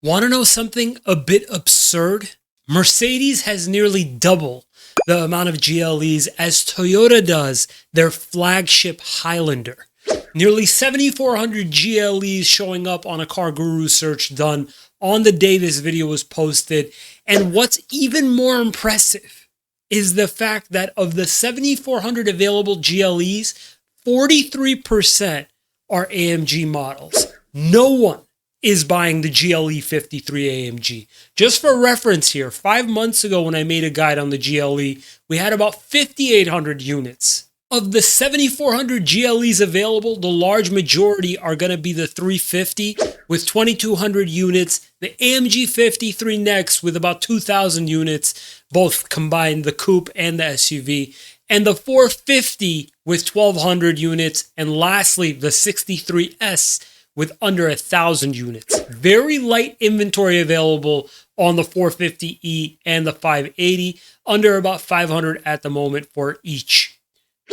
Want to know something a bit absurd? Mercedes has nearly double the amount of GLEs as Toyota does their flagship Highlander. Nearly 7,400 GLEs showing up on a Car Guru search done on the day this video was posted. And what's even more impressive is the fact that of the 7,400 available GLEs, 43% are AMG models. No one is buying the GLE 53 AMG. Just for reference here, 5 months ago when I made a guide on the GLE, we had about 5,800 units. Of the 7,400 GLEs available, the large majority are going to be the 350 with 2,200 units, the AMG 53 next with about 2,000 units, both combined, the coupe and the SUV, and the 450 with 1,200 units, and lastly, the 63S with under 1,000 units. Very light inventory available on the 450e and the 580, under about 500 at the moment for each.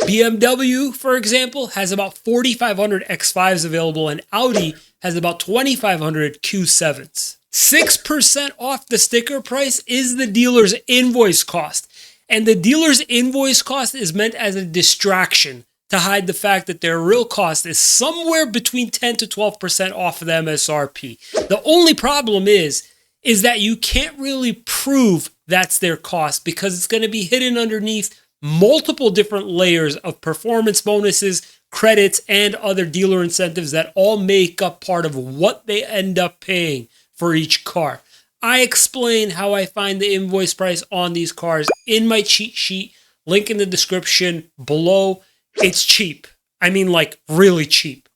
BMW, for example, has about 4,500 X5s available, and Audi has about 2,500 Q7s. 6% off the sticker price is the dealer's invoice cost, and the dealer's invoice cost is meant as a distraction to hide the fact that their real cost is somewhere between 10 to 12% off of the MSRP. The only problem is that you can't really prove that's their cost because it's going to be hidden underneath multiple different layers of performance bonuses, credits, and other dealer incentives that all make up part of what they end up paying for each car. I explain how I find the invoice price on these cars in my cheat sheet, link in the description below. It's cheap. I mean, like, really cheap.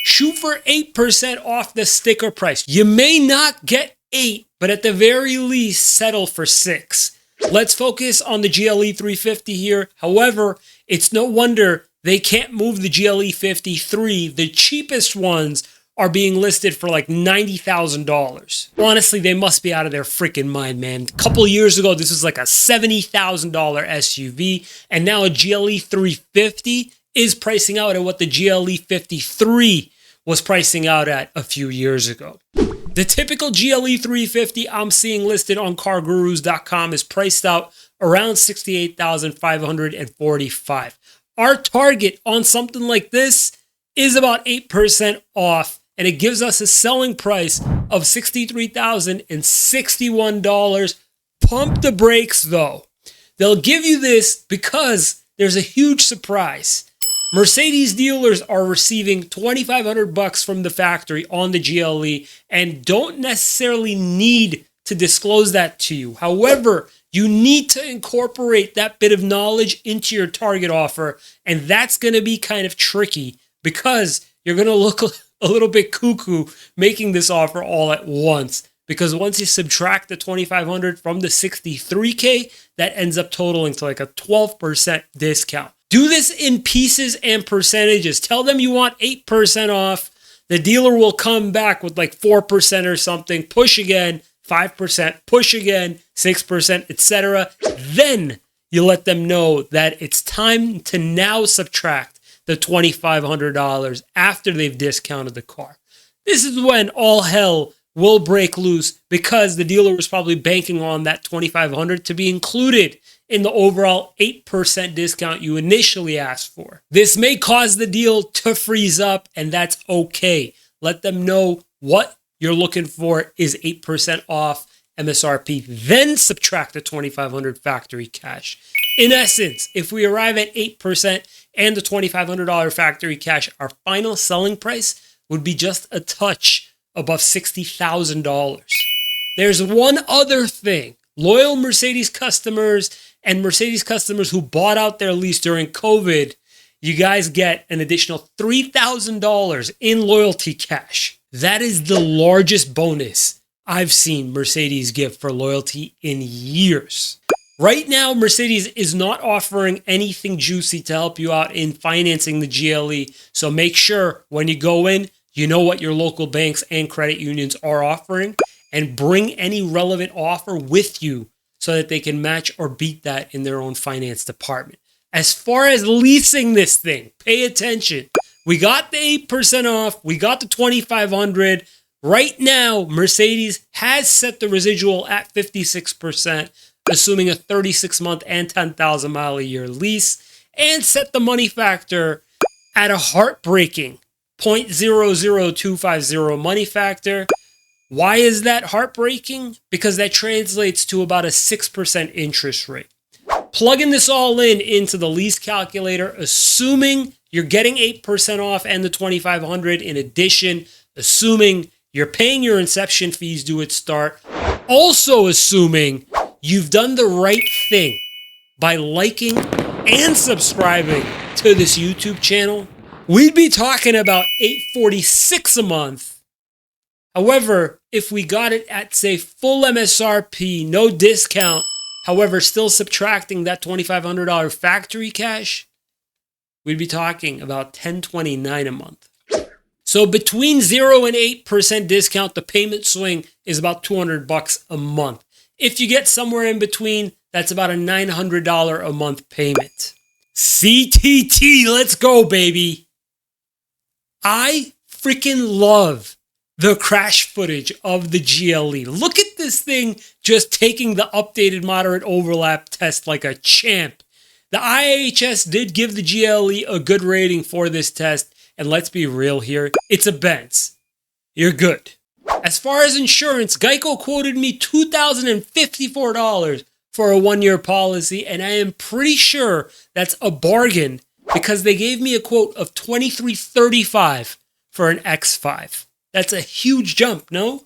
Shoot for 8% off the sticker price. You may not get 8, but at the very least, settle for 6. Let's focus on the GLE 350 here. However, it's no wonder they can't move the GLE 53. The cheapest ones are being listed for like $90,000. Honestly, they must be out of their freaking mind, man. A couple years ago, this was like a $70,000 SUV, and now a GLE 350 is pricing out at what the GLE 53 was pricing out at a few years ago. The typical GLE 350 I'm seeing listed on cargurus.com is priced out around $68,545. Our target on something like this is about 8% off, and it gives us a selling price of $63,061. Pump the brakes though. They'll give you this because there's a huge surprise. Mercedes dealers are receiving $2,500 from the factory on the GLE and don't necessarily need to disclose that to you. However, you need to incorporate that bit of knowledge into your target offer, and that's going to be kind of tricky because you're going to look a little bit cuckoo making this offer all at once. Because once you subtract the $2,500 from the $63K, that ends up totaling to like a 12% discount. Do this in pieces and percentages. Tell them you want 8% off. The dealer will come back with like 4% or something. Push again, 5%. Push again, 6%, etc. Then you let them know that it's time to now subtract the $2,500 after they've discounted the car. This is when all hell will break loose because the dealer was probably banking on that $2,500 to be included in the overall 8% discount you initially asked for. This may cause the deal to freeze up, and that's okay. Let them know what you're looking for is 8% off MSRP, then subtract the $2,500 factory cash. In essence, if we arrive at 8% and the $2,500 factory cash, our final selling price would be just a touch above $60,000. There's one other thing. Loyal Mercedes customers and Mercedes customers who bought out their lease during COVID, you guys get an additional $3,000 in loyalty cash. That is the largest bonus I've seen Mercedes give for loyalty in years. Right now, Mercedes is not offering anything juicy to help you out in financing the GLE. So make sure when you go in, you know what your local banks and credit unions are offering, and bring any relevant offer with you so that they can match or beat that in their own finance department. As far as leasing this thing, pay attention. We got the 8% off. We got the $2,500. Right now, Mercedes has set the residual at 56%, assuming a 36-month and 10,000 mile a year lease, and set the money factor at a heartbreaking 0.00250 money factor. Why is that heartbreaking? Because that translates to about a 6% interest rate. Plugging this all into the lease calculator, assuming you're getting 8% off and the $2,500 in addition, assuming you're paying your inception fees due at start, also assuming you've done the right thing by liking and subscribing to this YouTube channel, we'd be talking about $846 a month. However, if we got it at, say, full MSRP, no discount, however, still subtracting that $2,500 factory cash, we'd be talking about $1,029 a month. So between 0 and 8% discount, the payment swing is about $200 a month. If you get somewhere in between, that's about a $900 a month payment. CTT, let's go, baby. I freaking love the crash footage of the GLE. Look at this thing just taking the updated moderate overlap test like a champ. The IHS did give the GLE a good rating for this test, and let's be real here, it's a Benz. You're good. As far as insurance, Geico quoted me $2,054 for a 1-year policy, and I am pretty sure that's a bargain because they gave me a quote of $2,335 for an X5. That's a huge jump, no?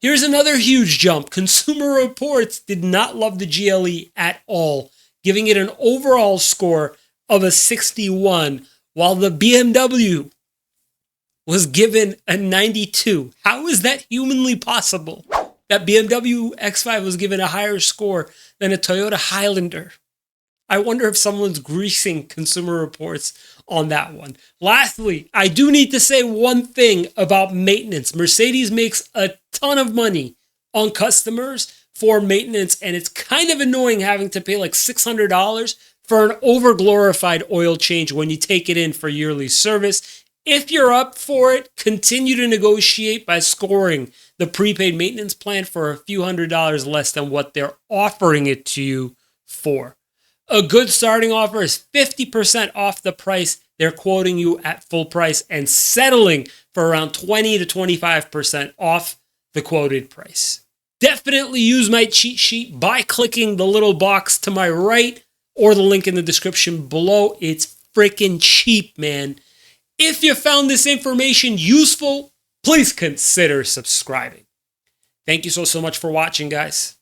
Here's another huge jump. Consumer Reports did not love the GLE at all, giving it an overall score of a 61, while the BMW was given a 92. How is that humanly possible? That BMW X5 was given a higher score than a Toyota Highlander. I wonder if someone's greasing Consumer Reports on that one. Lastly, I do need to say one thing about maintenance. Mercedes makes a ton of money on customers for maintenance, and it's kind of annoying having to pay like $600 for an over-glorified oil change when you take it in for yearly service. If you're up for it, continue to negotiate by scoring the prepaid maintenance plan for a few $100s less than what they're offering it to you for. A good starting offer is 50% off the price they're quoting you at full price and settling for around 20 to 25% off the quoted price. Definitely use my cheat sheet by clicking the little box to my right or the link in the description below. It's freaking cheap, man. If you found this information useful, please consider subscribing. Thank you so much for watching, guys.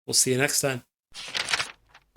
We'll see you next time.